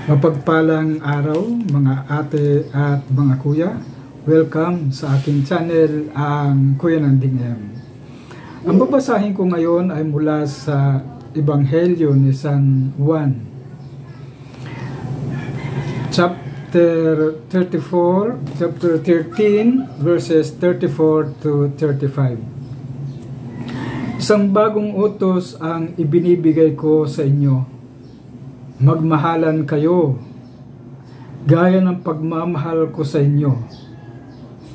Mapagpalang araw mga ate at mga kuya. Welcome sa aking channel, ang Kuya Nanding M. Ang babasahin ko ngayon ay mula sa Ebanghelyo ni San Juan, chapter 13 verses 34 to 35. Isang bagong utos ang ibinibigay ko sa inyo. Magmahalan kayo, gaya ng pagmamahal ko sa inyo.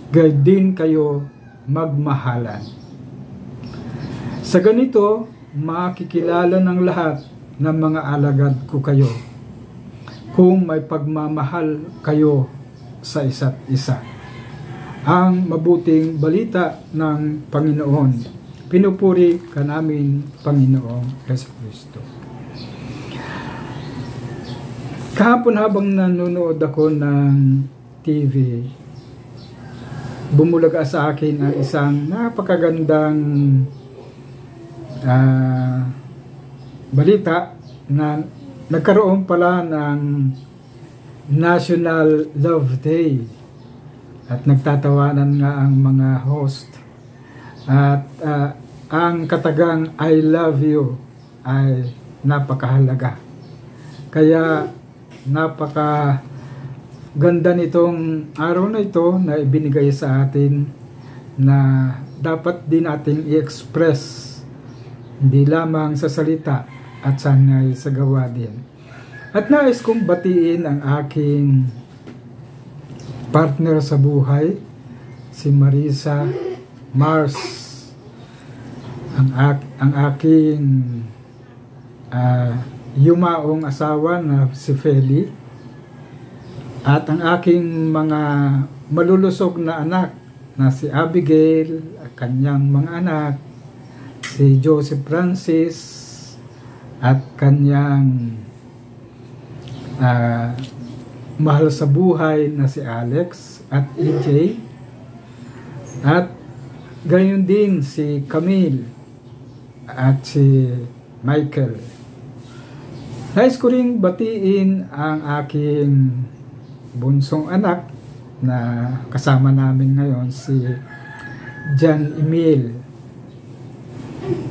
Gaya din kayo magmahalan. Sa ganito, makikilala ng lahat ng mga alagad ko kayo, kung may pagmamahal kayo sa isa't isa. Ang mabuting balita ng Panginoon. Pinupuri ka namin, Panginoong Jesucristo. Kahapon habang nanonood ako ng TV, bumulaga sa akin ang isang napakagandang balita na nagkaroon pala ng National Love Day at nagtatawanan nga ang mga host at ang katagang I love you ay napakahalaga. Kaya napaka ganda nitong araw na ito na ibinigay sa atin na dapat din nating i-express hindi lamang sa salita at sanay sa gawa din. At nais kong batiin ang aking partner sa buhay, si Marisa Mars, ang aking yumaong asawa na si Feli, at ang aking mga malulusog na anak na si Abigail, kanyang mga anak, si Joseph Francis, at kanyang mahal sa buhay na si Alex at EJ, at gayon din si Camille at si Michael. Nais ko ring batiin ang aking bunsong anak na kasama namin ngayon, si John Emil,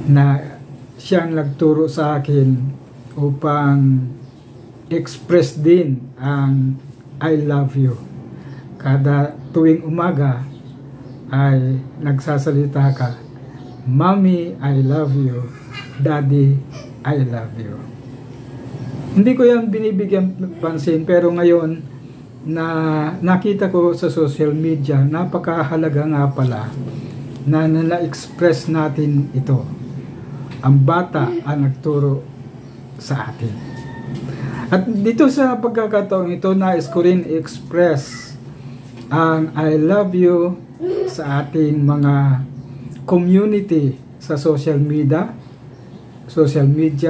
na siyang nagturo sa akin upang express din ang I love you. Kada tuwing umaga ay nagsasalita ka, Mommy, I love you. Daddy, I love you. Hindi ko yan binibigyan pansin, pero ngayon na nakita ko sa social media, napakahalaga nga pala na na-express natin ito. Ang bata ang nagturo sa atin. At dito sa pagkakataon ito, nais ko rin i-express ang I love you sa ating mga community sa social media,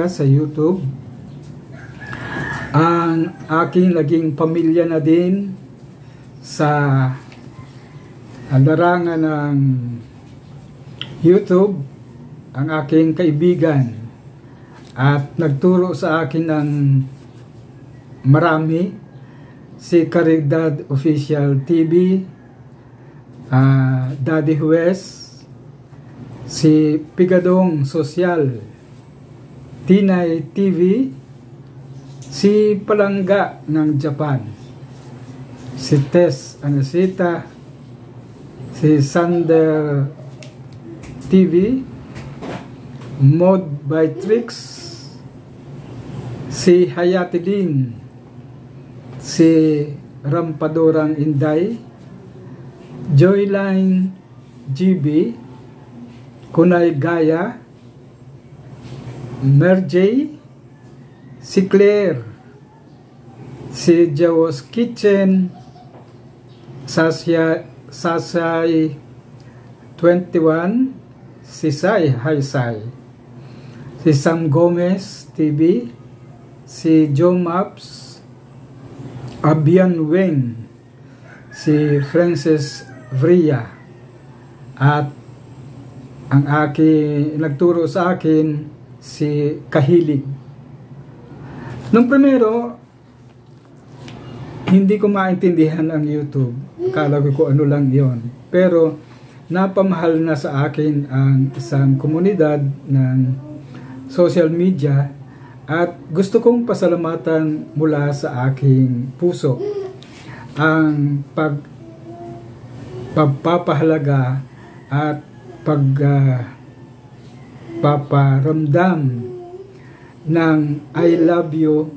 sa YouTube, ang aking naging pamilya na din sa larangan ng YouTube, ang aking kaibigan at nagturo sa akin ng marami, si Caridad Official TV, Daddy Hues, si Pigadong Social, Tinay TV, si Palangga ng Japan, si Tess Anasita, si Sander TV, Mod by Trix, si Hayati Lin, si Rampadorang Inday, Joyline GB, Kunay Gaya, Merjay, si Claire, si Jawas Kitchen, Sasay 21, si Sai Haisai, si Sam Gomez TV, si Joe Maps, Abian Weng, si Francis Vria, at ang nagturo sa akin si Kahilig. Nung primero, hindi ko maintindihan ang YouTube. Akala ko ano lang yon. Pero napamahal na sa akin ang isang komunidad ng social media at gusto kong pasalamatan mula sa aking puso ang pagpapahalaga at pagpaparamdam ng I love you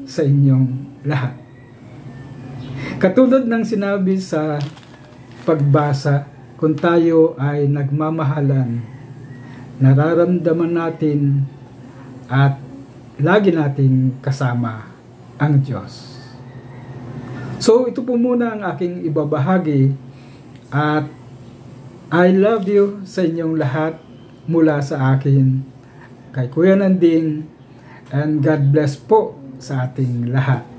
sa inyong lahat. Katulad ng sinabi sa pagbasa, kung tayo ay nagmamahalan, nararamdaman natin at lagi nating kasama ang Diyos. So ito po muna ang aking ibabahagi at I love you sa inyong lahat mula sa akin kay Kuya Nanding, and God bless po sa ating lahat.